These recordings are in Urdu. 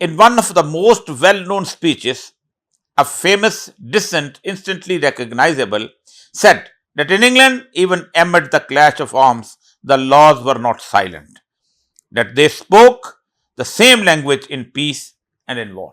in one of the most well-known speeches, a famous dissent instantly recognizable, said that in England, even amid the clash of arms, the laws were not silent, that they spoke the same language in peace and in war.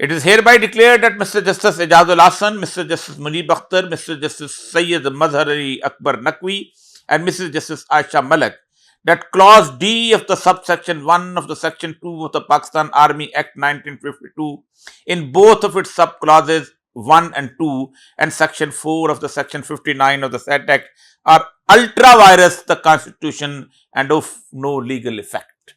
It is hereby declared that Mr. Justice Ejazul Hasan, Mr. Justice Muneeb Akhtar, Mr. Justice Sayyid Mazhar Ali Akbar Naqvi, and Mrs. Justice Aisha Malik, that clause D of the subsection 1 of the section 2 of the Pakistan Army Act 1952, in both of its subclauses 1 and 2, and section 4 of the section 59 of the said Act, are ultra vires the Constitution and of no legal effect.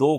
2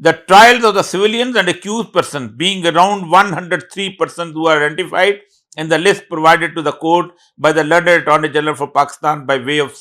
the trials of the civilians and accused persons being around 103 persons who are identified in the list provided to the court by the London Attorney General for Pakistan by way of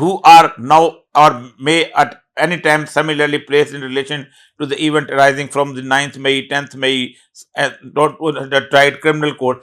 who are now or may at any time similarly placed in relation to the event arising from the 9th May, 10th May the tried criminal court।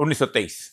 1923,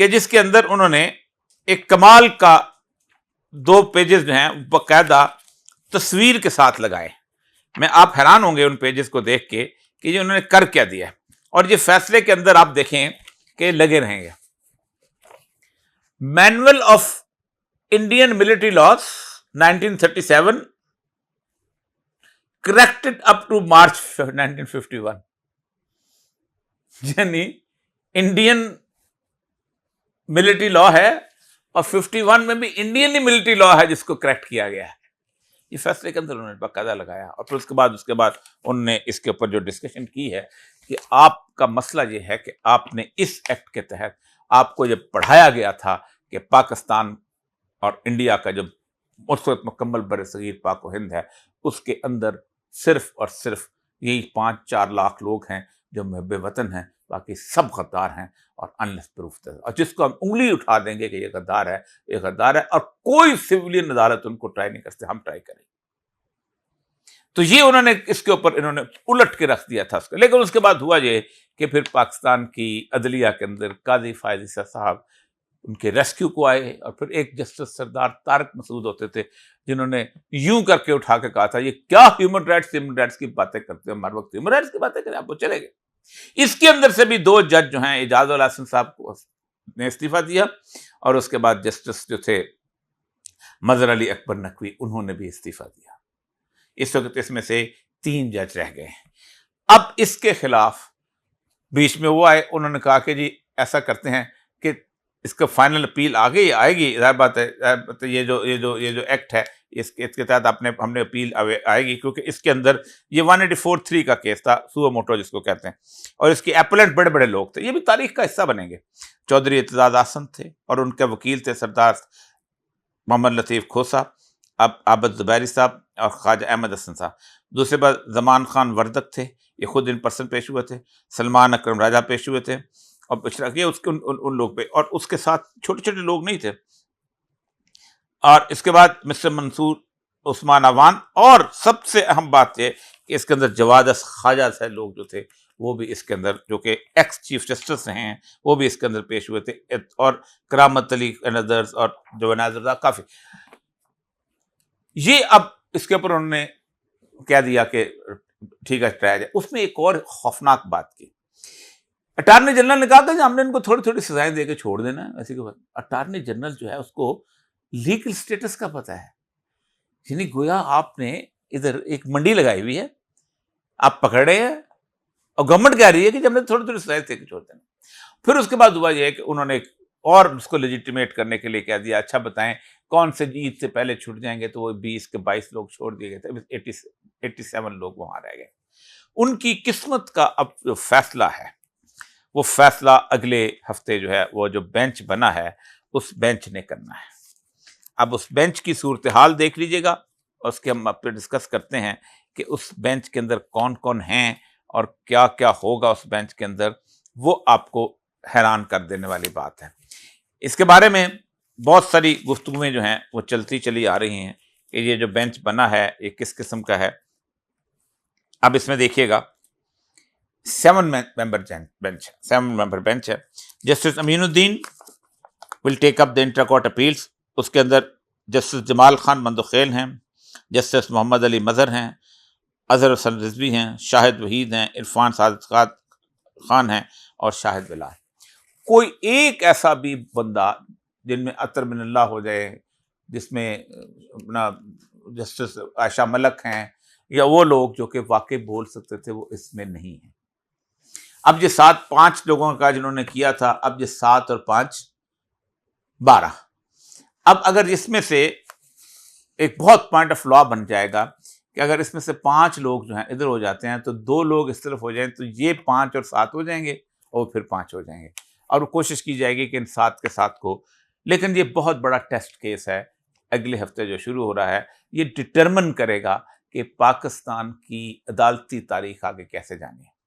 کہ جس کے اندر انہوں نے ایک کمال کا 2 پیجز جو ہیں باقاعدہ تصویر کے ساتھ لگائے. میں آپ حیران ہوں گے ان پیجز کو دیکھ کے کہ یہ انہوں نے کر کیا دیا ہے. اور یہ فیصلے کے اندر آپ دیکھیں کہ لگے رہیں گے. Manual of Indian military laws 1937 corrected up to March 1951. یعنی انڈین ملٹری لا ہے اور 51 میں بھی انڈین ہی ملٹری لا ہے جس کو کریکٹ کیا گیا ہے. یہ فیصلے کے اندر انہوں نے باقاعدہ لگایا. اور پھر اس کے بعد انہوں نے اس کے اوپر جو ڈسکشن کی ہے کہ آپ کا مسئلہ یہ ہے کہ آپ نے اس ایکٹ کے تحت آپ کو جب پڑھایا گیا تھا کہ پاکستان اور انڈیا کا جو اس وقت مکمل برصغیر پاک و ہند ہے اس کے اندر صرف اور صرف یہی 5-4 لاکھ لوگ ہیں جو محب وطن ہیں، باقی سب غدار ہیں اور انلیس پروف. اور جس کو ہم انگلی اٹھا دیں گے کہ یہ غدار ہے، یہ غدار ہے، اور کوئی سویلین عدالت ان کو ٹرائی نہیں کرتے، ہم ٹرائی کریں. تو یہ انہوں نے اس کے اوپر انہوں نے الٹ کے رکھ دیا تھا اس کو. لیکن اس کے بعد ہوا یہ کہ پھر پاکستان کی عدلیہ کے اندر قاضی فائز عیسیٰ صاحب ان کے ریسکیو کو آئے، اور پھر ایک جسٹس سردار طارق مسعود ہوتے تھے جنہوں نے یوں کر کے اٹھا کے کہا تھا یہ کیا ہیومن رائٹس کی باتیں کرتے ہیں، ہمارے وقت ہیومن رائٹس کی باتیں کریں، آپ وہ چلے گئے. اس کے اندر سے بھی 2 جج جو ہیں اعجاز الحسن صاحب کو نے استعفیٰ دیا، اور اس کے بعد جسٹس جو تھے مظہر علی اکبر نقوی انہوں نے بھی استعفیٰ دیا. اس وقت اس میں سے 3 جج رہ گئے. اب اس کے خلاف بیچ میں وہ آئے، انہوں نے کہا کہ جی ایسا کرتے ہیں کہ اس کا فائنل اپیل آئے گی. ظاہر بات ہے یہ جو ایکٹ ہے اس کے تحت ہم نے اپیل آئے گی، کیونکہ اس کے اندر یہ 184(3) کا کیس تھا، سو موٹو جس کو کہتے ہیں، اور اس کے اپیلنٹ بڑے بڑے لوگ تھے. یہ بھی تاریخ کا حصہ بنیں گے. چودھری اعتزاز احسن تھے اور ان کے وکیل تھے سردار محمد لطیف کھوسا، عابد زبیری صاحب اور خواجہ احمد حسن صاحب. دوسرے بار زمان خان وردک تھے، یہ خود ان پرسن پیش ہوئے تھے. سلمان اکرم راجہ پیش ہوئے تھے، اور ان لوگ پہ، اور اس کے ساتھ چھوٹے چھوٹے لوگ نہیں تھے. اور اس کے بعد مسٹر منصور عثمان عوان، اور سب سے اہم بات یہ کہ اس کے اندر جواد خواجہ سے لوگ جو تھے وہ بھی اس کے اندر، جو کہ ایکس چیف جسٹس ہیں، وہ بھی اس کے اندر پیش ہوئے تھے، اور کرامت علی ندرز اور جو ناظر کافی. یہ اب اس کے اوپر انہوں نے کہہ دیا کہ ٹھیک ہے ٹرایا جائے. اس میں ایک اور خوفناک بات کی. اٹارنی جنرل نے کہا کہ ہم نے ان کو تھوڑی تھوڑی سزائیں دے کے چھوڑ دینا ہے. ایسے کے بعد اٹارنی جنرل جو ہے اس کو لیگل سٹیٹس کا پتہ ہے. یعنی گویا آپ نے ادھر ایک منڈی لگائی ہوئی ہے، آپ پکڑ رہے ہیں، اور گورنمنٹ کہہ رہی ہے کہ ہم نے تھوڑی تھوڑی سزائیں دے کے چھوڑ دینا. پھر اس کے بعد ہوا یہ کہ انہوں نے اور اس کو لیجیٹیمیٹ کرنے کے لیے کہہ دیا اچھا بتائیں کون سے عید سے پہلے چھوٹ جائیں گے. تو وہ 20 کے 22 لوگ چھوڑ دیے گئے تھے، 87 لوگ وہاں رہ گئے. ان کی قسمت کا اب جو فیصلہ ہے وہ فیصلہ اگلے ہفتے جو ہے وہ جو بینچ بنا ہے اس بینچ نے کرنا ہے. اب اس بینچ کی صورتحال دیکھ لیجئے گا، اور اس کے ہم اب پہ ڈسکس کرتے ہیں کہ اس بینچ کے اندر کون کون ہیں اور کیا کیا ہوگا اس بینچ کے اندر. وہ آپ کو حیران کر دینے والی بات ہے. اس کے بارے میں بہت ساری گفتگویں جو ہیں وہ چلتی چلی آ رہی ہیں کہ یہ جو بینچ بنا ہے یہ کس قسم کا ہے. اب اس میں دیکھیے گا 7 ممبر بینچ ہے. جسٹس امین الدین ول ٹیک اپ دا انٹر کورٹ اپیلس. اس کے اندر جسٹس جمال خان مندوخیل ہیں، جسٹس محمد علی مظہر ہیں، اظہر حسن رضوی ہیں، شاہد وحید ہیں، عرفان سعادت خان ہیں، اور شاہد بلال. کوئی ایک ایسا بھی بندہ جن میں اطہر من اللہ ہو جائے، جس میں اپنا جسٹس عائشہ ملک ہیں، یا وہ لوگ جو کہ واقعی بول سکتے تھے، وہ اس میں نہیں ہیں. اب یہ 5 لوگوں کا جنہوں نے کیا تھا، اب یہ 7 اور 5 12. اب اگر اس میں سے ایک بہت پوائنٹ آف لا بن جائے گا کہ اگر اس میں سے 5 لوگ جو ہیں ادھر ہو جاتے ہیں تو 2 لوگ اس طرف ہو جائیں تو یہ 5 اور 7 ہو جائیں گے، اور پھر 5 ہو جائیں گے، اور کوشش کی جائے گی کہ ان 7 کے 7 کو. لیکن یہ بہت بڑا ٹیسٹ کیس ہے اگلے ہفتے جو شروع ہو رہا ہے. یہ ڈٹرمن کرے گا کہ پاکستان کی عدالتی تاریخ آگے کیسے جانی ہے.